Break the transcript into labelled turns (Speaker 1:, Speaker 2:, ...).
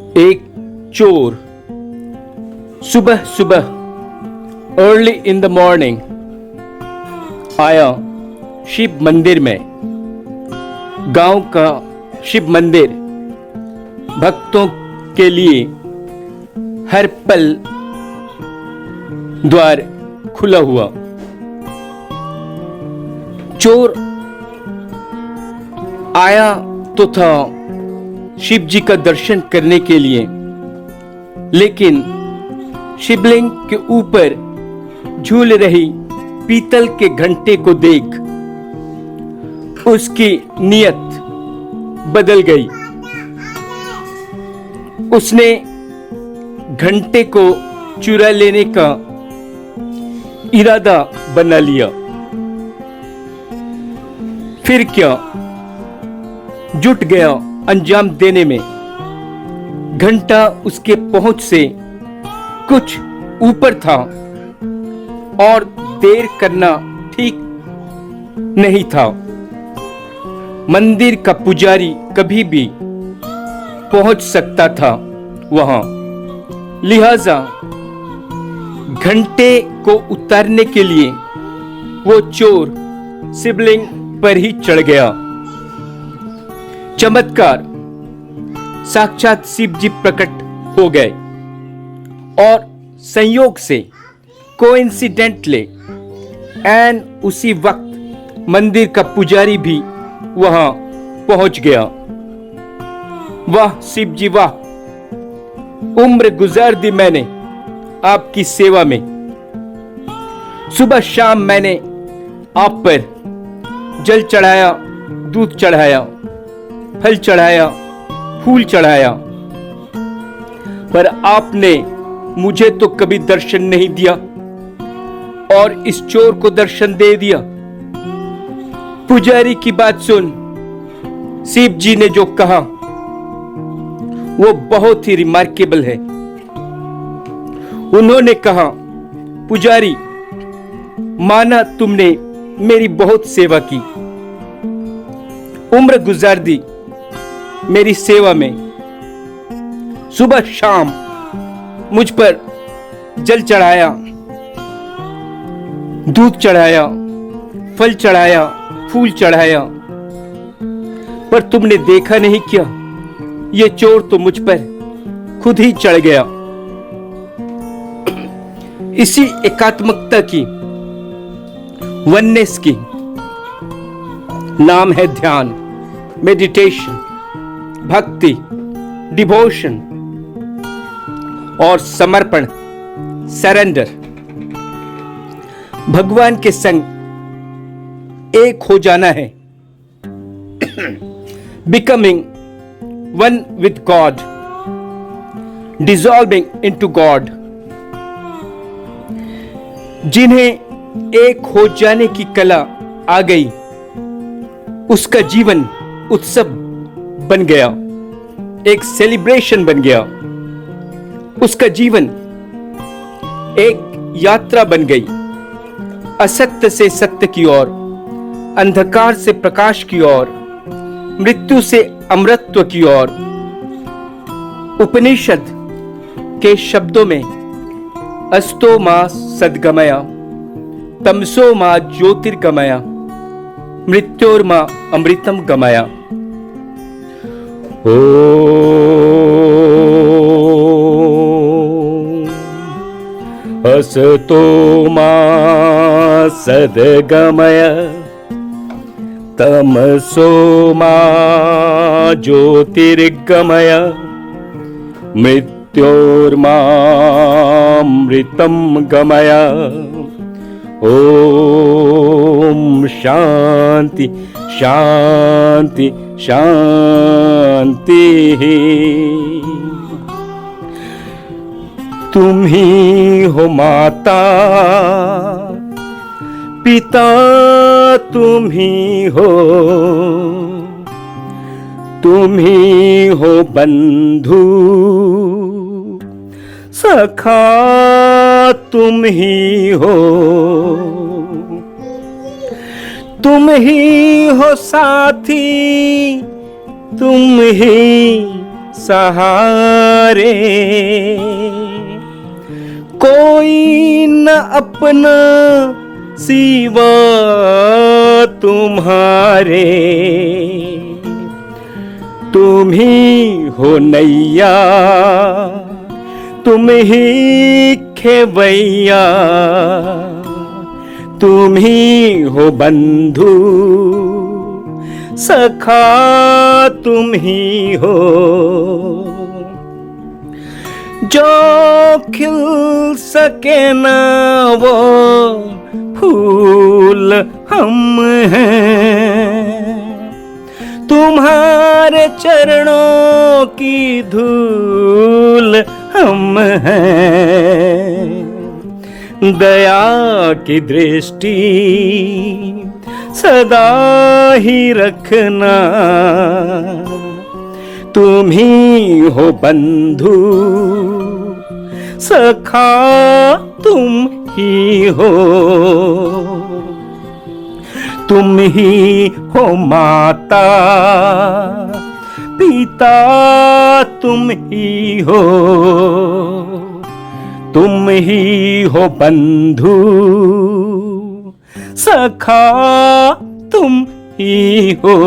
Speaker 1: एक चोर सुबह सुबह अर्ली इन द मॉर्निंग आया शिव मंदिर में। गांव का शिव मंदिर भक्तों के लिए हर पल द्वार खुला हुआ। चोर आया तो था शिव जी का दर्शन करने के लिए, लेकिन शिवलिंग के ऊपर झूल रही पीतल के घंटे को देख उसकी नियत बदल गई। उसने घंटे को चुरा लेने का इरादा बना लिया। फिर क्या, जुट गया अंजाम देने में। घंटा उसके पहुंच से कुछ ऊपर था और देर करना ठीक नहीं था। मंदिर का पुजारी कभी भी पहुंच सकता था वहां, लिहाजा घंटे को उतारने के लिए वो चोर शिवलिंग पर ही चढ़ गया। चमत्कार, साक्षात शिव जी प्रकट हो गए और संयोग से कोइंसिडेंटली एंड उसी वक्त मंदिर का पुजारी भी वहां पहुंच गया। वाह शिव जी वाह, उम्र गुजार दी मैंने आपकी सेवा में। सुबह शाम मैंने आप पर जल चढ़ाया, दूध चढ़ाया, फल चढ़ाया, फूल चढ़ाया, पर आपने मुझे तो कभी दर्शन नहीं दिया और इस चोर को दर्शन दे दिया। पुजारी की बात सुन, शिव जी ने जो कहा वो बहुत ही रिमार्केबल है। उन्होंने कहा, पुजारी माना तुमने मेरी बहुत सेवा की, उम्र गुजार दी मेरी सेवा में, सुबह शाम मुझ पर जल चढ़ाया, दूध चढ़ाया, फल चढ़ाया, फूल चढ़ाया, पर तुमने देखा नहीं क्या, ये चोर तो मुझ पर खुद ही चढ़ गया। इसी एकात्मकता की, वननेस की नाम है ध्यान, मेडिटेशन, भक्ति, डिवोशन और समर्पण, सरेंडर। भगवान के संग एक हो जाना है, becoming one with God, dissolving into God. जिन्हें एक हो जाने की कला आ गई, उसका जीवन उत्सव बन गया, एक सेलिब्रेशन बन गया। उसका जीवन एक यात्रा बन गई, असत्य से सत्य की ओर, अंधकार से प्रकाश की ओर, मृत्यु से अमरत्व की ओर। उपनिषद के शब्दों में अस्तो मा सद्गमया, तमसो मा ज्योतिर्गमया, मृत्योर्मा अमृतम गमया। असतो मा सद्गमय, तमसो मा ज्योतिर्गमय, मृत्योर्मा अमृतम गमय। ओम शांति शांति शांति। तुम ही हो माता पिता, तुम ही हो, तुम ही हो बंधु सखा, तुम ही हो, तुम ही हो साथी, तुम ही सहारे, कोई न अपना सिवा तुम्हारे, तुम ही हो नैया, तुम ही खेवैया, तुम ही हो बंधु, सखा तुम ही हो। जो खिल सके ना वो फूल हम हैं, तुम्हारे चरणों की धूल हम हैं। दया की दृष्टि सदा ही रखना, तुम ही हो बंधु, सखा तुम ही हो। तुम ही हो माता पिता, तुम ही हो, तुम ही हो बंधु, सखा तुम ही हो।